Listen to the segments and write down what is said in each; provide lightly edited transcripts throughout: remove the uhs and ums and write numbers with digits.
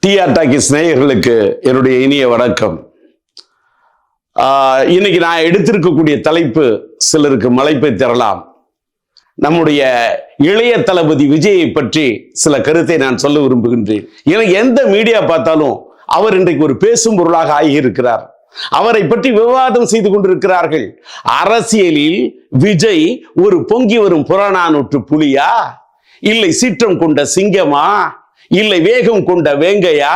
TR talkies நேயர்களுக்கு என்னுடைய இனிய வணக்கம். இன்னைக்கு நான் எடுத்திருக்கக்கூடிய தலைப்பு சிலருக்கு மலைப்பை தரலாம். நம்முடைய இளைய தளபதி விஜயை பற்றி சில கருத்தை நான் சொல்ல விரும்புகின்றேன். எனக்கு எந்த மீடியா பார்த்தாலும் அவர் இன்றைக்கு ஒரு பேசும் பொருளாக ஆகியிருக்கிறார். அவரை பற்றி விவாதம் செய்து கொண்டிருக்கிறார்கள். அரசியலில் விஜய் ஒரு பொங்கி வரும் புறநானூற்று புலியா, இல்லை சீற்றம் கொண்ட சிங்கமா, இல்லை வேகம் கொண்ட வேங்கையா,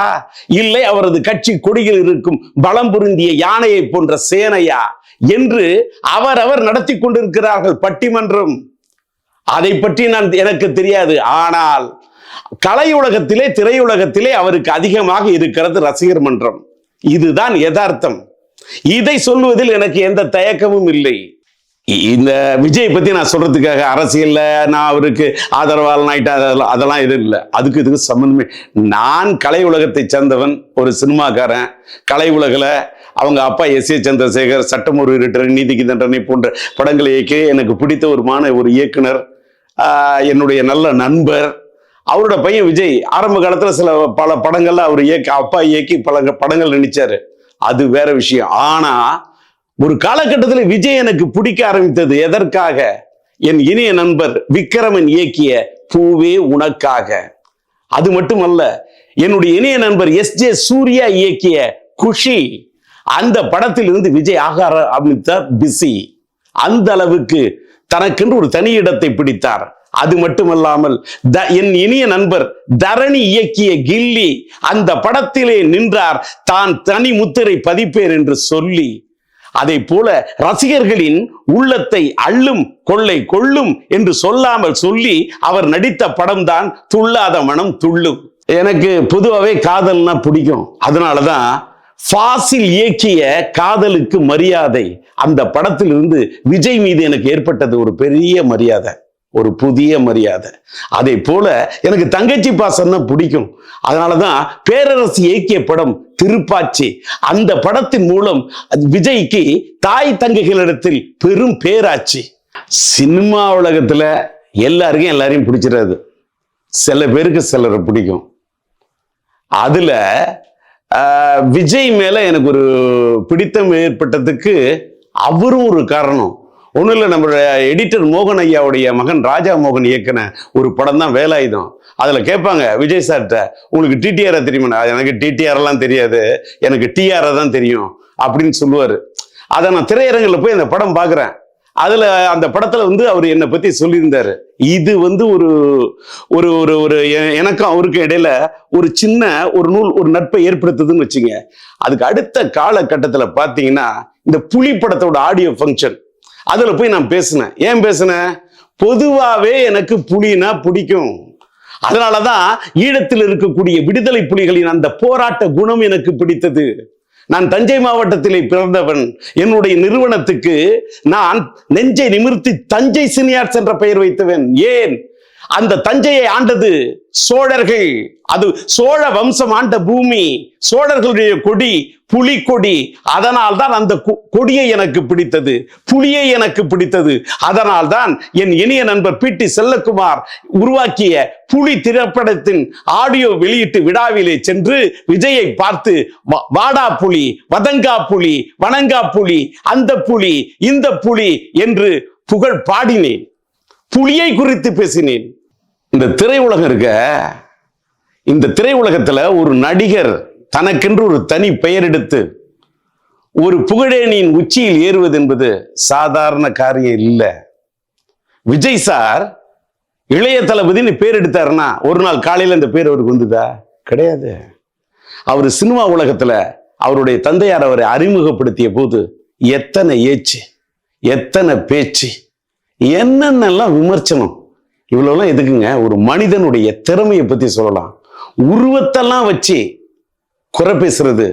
இல்லை அவரது கட்சி கொடியில் இருக்கும் பலம் பொருந்திய யானையை போன்ற சேனையா என்று அவரவர் நடத்தி கொண்டிருக்கிறார்கள் பட்டிமன்றம். அதை பற்றி எனக்கு தெரியாது. ஆனால் கலை உலகத்திலே, திரையுலகத்திலே அவருக்கு அதிகமாக இருக்கிறது ரசிகர் மன்றம். இதுதான் யதார்த்தம். இதை சொல்வதில் எனக்கு எந்த தயக்கமும் இல்லை. இந்த விஜய் பத்தி நான் சொல்றதுக்காக அரசியல்ல நான் அவருக்கு ஆதரவாளன் ஆயிட்டேன் அதெல்லாம் எதுவும் இல்லை. அதுக்கு இதுக்கு சம்பந்தமே. நான் கலை உலகத்தை சேர்ந்தவன், ஒரு சினிமாக்காரன். கலை உலகில் அவங்க அப்பா எஸ்.ஏ. சந்திரசேகர், சட்டம் ஒரு இருட்டர், நீதிக்கு தண்டனை போன்ற படங்களை இயக்கி எனக்கு பிடித்த ஒரு இயக்குனர், என்னுடைய நல்ல நண்பர். அவரோட பையன் விஜய் ஆரம்ப காலத்துல பல படங்கள்ல அவர் அப்பா இயக்கி பல படங்கள் நினைச்சாரு. அது வேற விஷயம். ஆனா ஒரு காலகட்டத்தில் விஜய் எனக்கு பிடிக்க ஆரம்பித்தது எதற்காக? என் இனிய நண்பர் விக்ரமன் இயக்கிய பூவே உனக்காக. அது மட்டுமல்ல, என்னுடைய இனிய நண்பர் எஸ்.ஜே. சூர்யா இயக்கிய குஷி, அந்த படத்தில் இருந்து விஜய் ஆகார ஆரம்பித்தார் பிஸி. அந்த அளவுக்கு தனக்கென்று ஒரு தனி இடத்தை பிடித்தார். அது மட்டுமல்லாமல் என் இனிய நண்பர் தரணி இயக்கிய கில்லி, அந்த படத்திலே நின்றார் தான் தனி முத்திரை பதிப்பேர் என்று சொல்லி. அதை போல ரசிகர்களின் உள்ளத்தை அள்ளும் கொள்ளை கொள்ளும் என்று சொல்லாமல் சொல்லி அவர் நடித்த படம் தான் துள்ளாத மனம் துள்ளும். எனக்கு பொதுவாகவே காதல்னா பிடிக்கும். அதனாலதான் ஃபாசில் இயக்கிய காதலுக்கு மரியாதை, அந்த படத்தில் இருந்து விஜய் மீது எனக்கு ஏற்பட்டது ஒரு பெரிய மரியாதை, ஒரு புதிய மரியாதை. அதே போல எனக்கு தங்கச்சி பாசம்னா பிடிக்கும். அதனாலதான் பேரரசு இயக்கிய படம் திருப்பாச்சி, அந்த படத்தின் மூலம் விஜய்க்கு தாய் தங்கைகளிடத்தில் பெரும் பேராட்சி. சினிமா உலகத்துல எல்லாரையும் பிடிச்சிடாது. சில பேருக்கு சிலரை பிடிக்கும். அதுல விஜய் மேல எனக்கு ஒரு பிடித்தம் ஏற்பட்டதுக்கு அவரும் ஒரு காரணம். ஒன்றும் இல்லை, நம்மளுடைய எடிட்டர் மோகன் ஐயாவுடைய மகன் ராஜா மோகன் இயக்கின ஒரு படம் தான் வேலாயுதம். அதில் கேட்பாங்க விஜய் சார்கிட்ட, உங்களுக்கு டிடிஆரை தெரியுமா? எனக்கு டிடிஆர்லாம் தெரியாது, எனக்கு டிஆரை தான் தெரியும் அப்படின்னு சொல்லுவார். அதை நான் திரையரங்கில் போய் அந்த படம் பார்க்குறேன். அதில் அந்த படத்தில் அவர் என்னை பற்றி சொல்லியிருந்தார். இது ஒரு ஒரு ஒரு ஒரு எனக்கும் அவருக்கும் இடையில ஒரு சின்ன ஒரு நட்பை ஏற்படுத்துதுன்னு வச்சுங்க. அதுக்கு அடுத்த காலகட்டத்தில் பார்த்தீங்கன்னா இந்த புலி படத்தோட ஆடியோ ஃபங்க்ஷன், அதுல போய் நான் பேசினேன். ஏன் பேசினேன்? பொதுவாவே எனக்கு புலினா பிடிக்கும். அதனாலதான் ஈழத்தில் இருக்கக்கூடிய விடுதலை புலிகளின் அந்த போராட்ட குணம் எனக்கு பிடித்தது. நான் தஞ்சை மாவட்டத்திலே பிறந்தவன். என்னுடைய நிறுவனத்துக்கு நான் நெஞ்சை நிமிர்த்தி தஞ்சை சினியார்ஸ் என்ற பெயர் வைத்தவன். ஏன்? அந்த தஞ்சையை ஆண்டது சோழர்கள். அது சோழ வம்சம் ஆண்ட பூமி. சோழர்களுடைய கொடி புலி கொடி. அதனால் தான் அந்த கொடியை எனக்கு பிடித்தது, புலியை எனக்கு பிடித்தது. அதனால் தான் என் இனிய நண்பர் பி.டி. செல்லகுமார் உருவாக்கிய புலி திரைப்படத்தின் ஆடியோ வெளியீட்டு விழாவிலே சென்று விஜயை பார்த்து வாடா புலி, வதங்கா புலி, வணங்கா புலி, அந்த புலி, இந்த புலி என்று புகழ் பாடினேன். புலியை குறித்து பேசினேன். இந்த திரையுலகம் இருக்க, இந்த திரையுலகத்துல ஒரு நடிகர் தனக்கென்று ஒரு தனி பெயர் எடுத்து ஒரு புகழேணியின் உச்சியில் ஏறுவது என்பது சாதாரண காரியம் இல்லை. விஜய் சார் இளைய தளபதினு பேர் எடுத்தாருன்னா ஒரு நாள் காலையில இந்த பேர் அவருக்கு வந்துதா? கிடையாது. அவர் சினிமா உலகத்துல அவருடைய தந்தையார் அவரை அறிமுகப்படுத்திய போது எத்தனை ஏச்சு, எத்தனை பேச்சு, என்னென்னலாம் விமர்சனம். இவ்வளவுலாம் எதுக்குங்க? ஒரு மனிதனுடைய திறமையை பத்தி சொல்லலாம். உருவத்தெல்லாம் வச்சு குறை பேசுறது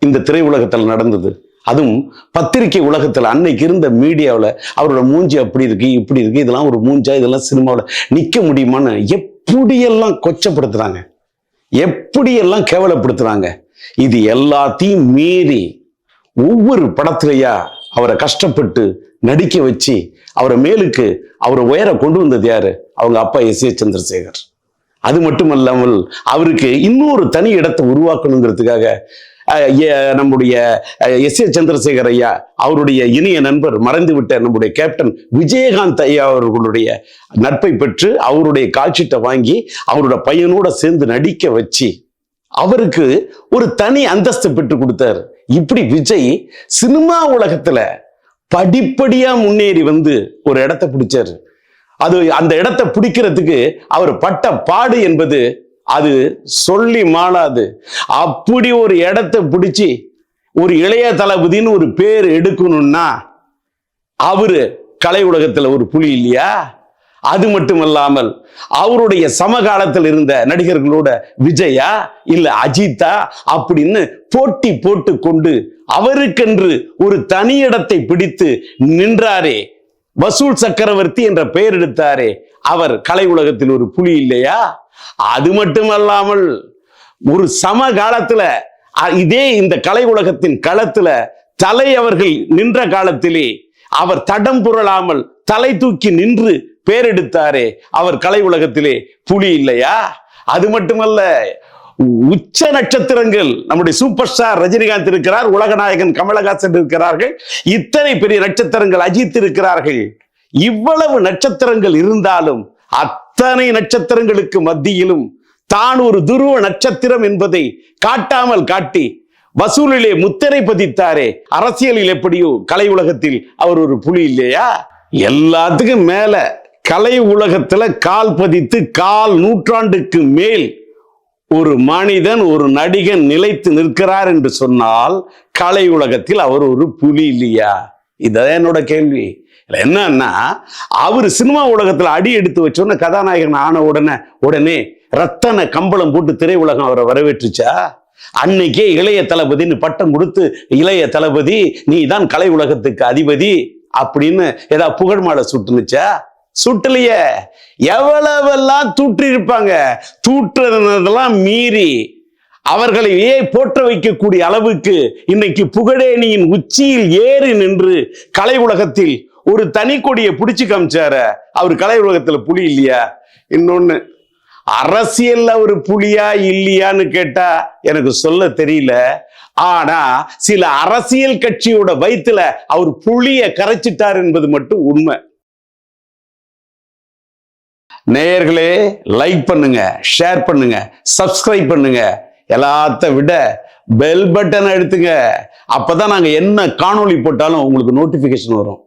இந்த திரை உலகத்தில் நடந்தது. அதுவும் பத்திரிகை உலகத்தில் அன்னைக்கு இருந்த மீடியாவில் அவரோட மூஞ்சி அப்படி இருக்கு, இப்படி இருக்கு, இதெல்லாம் ஒரு மூஞ்சா, இதெல்லாம் சினிமாவில் நிற்க முடியுமான்னு எப்படியெல்லாம் கொச்சப்படுத்துறாங்க, எப்படியெல்லாம் கேவலப்படுத்துறாங்க. இது எல்லாத்தையும் மீறி ஒவ்வொரு படத்திலையா அவரை கஷ்டப்பட்டு நடிக்க வச்சு அவரை மேலுக்கு அவரை உயர கொண்டு வந்தது யாரு? அவங்க அப்பா எஸ்.ஏ. சந்திரசேகர். அது மட்டுமல்லாமல் அவருக்கு இன்னொரு தனி இடத்தை உருவாக்கணுங்கிறதுக்காக நம்முடைய எஸ் ஏ சந்திரசேகர் ஐயா, அவருடைய இனிய நண்பர், மறைந்துவிட்ட நம்முடைய கேப்டன் விஜயகாந்த் ஐயா அவர்களுடைய நட்பை பெற்று அவருடைய கால்ஷீட்டை வாங்கி அவருடைய பையனோட சேர்ந்து நடிக்க வச்சு அவருக்கு ஒரு தனி அந்தஸ்து பெற்று கொடுத்தார். இப்படி விஜய் சினிமா உலகத்துல படிப்படியா முன்னேறி வந்து ஒரு இடத்தை பிடிச்சாரு. அது அந்த இடத்தை பிடிக்கிறதுக்கு அவர் பட்ட பாடு என்பது அது சொல்லி மாளாது. அப்படி ஒரு இடத்தை பிடிச்சி ஒரு இளைய தளபதினு ஒரு பேர் எடுக்கணும்னா அவரு கலை உலகத்துல ஒரு புலி இல்லையா? அது மட்டுமல்லாமல் அவருடைய சமகாலத்தில் இருந்த நடிகர்களோட விஜயா இல்ல அஜித்தா அப்படின்னு போட்டி போட்டு கொண்டு அவருக்கென்று ஒரு தனி இடத்தை பிடித்து நின்றாரே, வசூல் சக்கரவர்த்தி என்ற பெயர் எடுத்தாரே, அவர் கலை உலகத்தில் ஒரு புலி இல்லையா? அது மட்டுமல்லாமல் ஒரு சமகாலத்துல இதே இந்த கலை உலகத்தின் களத்துல தலை அவர்கள் நின்ற காலத்திலே அவர் தடம் புரளாமல் தலை தூக்கி நின்று பேரெடுத்தாரே, அவர் கலை உலகத்திலே புலி இல்லையா? அது மட்டுமல்ல, உச்ச நட்சத்திரங்கள் நம்முடைய சூப்பர் ஸ்டார் ரஜினிகாந்த் இருக்கிறார், உலகநாயகன் கமலஹாசன் இருக்கிறார்கள், இத்தனை பெரிய நட்சத்திரங்கள் அஜித் இருக்கிறார்கள். இவ்வளவு நட்சத்திரங்கள் இருந்தாலும் அத்தனை நட்சத்திரங்களுக்கு மத்தியிலும் தான் ஒரு துருவ நட்சத்திரம் என்பதை காட்டாமல் காட்டி வசூலிலே முத்திரை பதித்தாரே, அரசியலில் எப்படியோ கலை உலகத்தில் அவர் ஒரு புலி இல்லையா? எல்லாத்துக்கும் மேல கலை உலகத்துல கால் பதித்து கால் நூற்றாண்டுக்கு மேல் ஒரு மனிதன், ஒரு நடிகன் நிலைத்து நிற்கிறார் என்று சொன்னால் கலை உலகத்தில் அவர் ஒரு புலி இல்லையா? இதான் என்னோட கேள்வி. என்னன்னா, அவர் சினிமா உலகத்துல அடி எடுத்து வச்சோன்னு கதாநாயகன் ஆன உடனே ரத்தன கம்பளம் போட்டு திரை உலகம் அவரை வரவேற்றுச்சா? அன்னைக்கே இளைய தளபதினு பட்டம் கொடுத்து, இளைய தளபதி நீ தான் கலை உலகத்துக்கு அதிபதி அப்படின்னு ஏதாவது புகழ் மாலை சுட்டுனுச்சா? சுட்டலையே. எவ்வளவெல்லாம் தூற்றி இருப்பாங்க. தூற்றுறதெல்லாம் மீறி அவர்களையே போற்ற வைக்கக்கூடிய அளவுக்கு இன்னைக்கு புகழேணியின் உச்சியில் ஏறி நின்று கலை உலகத்தில் ஒரு தனி கொடியை பிடிச்சு காமிச்சார, அவர் கலை உலகத்துல புலி இல்லையா? இன்னொன்னு, அரசியல்ல ஒரு புலியா இல்லையான்னு கேட்டா எனக்கு சொல்ல தெரியல. ஆனா சில அரசியல் கட்சியோட வயித்துல அவர் புலிய கரைச்சிட்டார் என்பது மட்டும் உண்மை. நேயர்களே, லைக் பண்ணுங்க, ஷேர் பண்ணுங்க, சப்ஸ்கிரைப் பண்ணுங்க. எல்லாத்த விட பெல் பட்டன் அழுத்துங்க. அப்பதான் நாங்க என்ன காணொளி போட்டாலும் உங்களுக்கு நோட்டிபிகேஷன் வரும்.